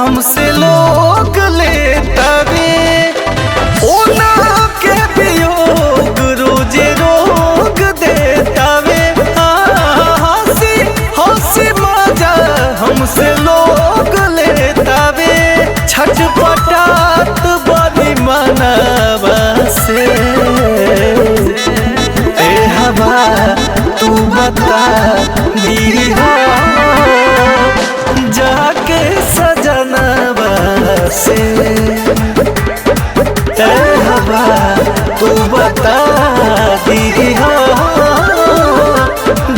हमसे लोग लेता वे ओना के वियोग रोजे रोग देता वे। हंसी हंसी मजा हमसे लोग लेता वे छटपटात बड़ी मनवा से। ए हवा तू बता दीहा जाके सजनवा से। ए हवा तू बता दीहा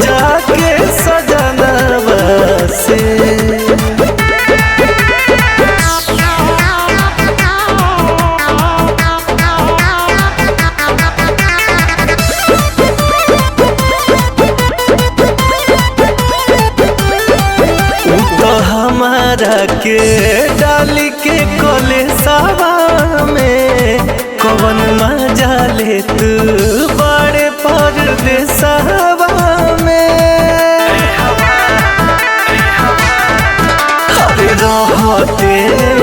जाके सजनवा से। हमारा के डाली के कलेसावा में कवन मजा ले तू बड़े परदेसावा में। अरे रहते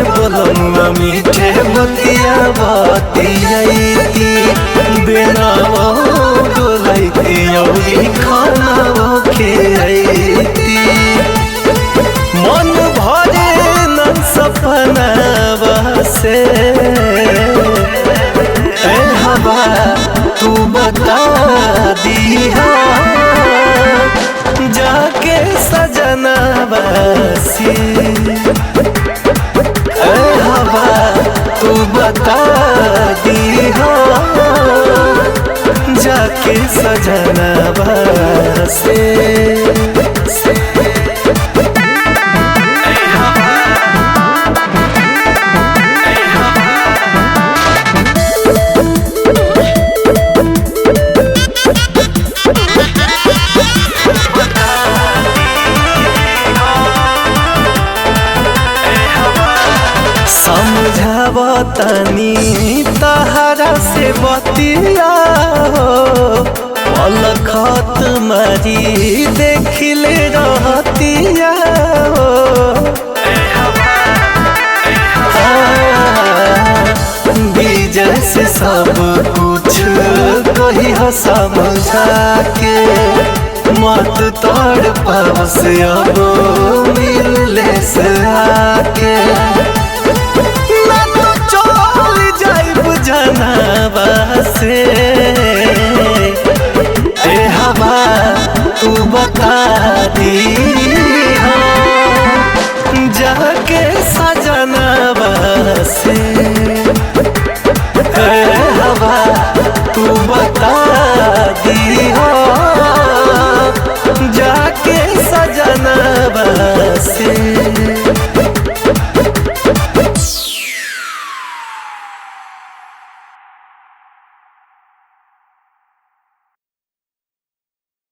बोलनुआ मीठे बतिया बतियाती बिना डोलती और खाना खियाती मन भरे न सपनावा से। ए हवा तू बता दीहा जाके सजनवा से। ए हवा तू बता दीहा जाके सजनवा से। समझावतनी तहरा से बतिया हो पलखत मारी देखिले रहतिया हो। बीजन से सब कुछ कही हो समझा के मत तोड़ पास अब मिले से आके। जनवा से ए हवा तू बता दीहा जाके सजनवा से। ए हवा तू बता दीहा जाके सजनवा से।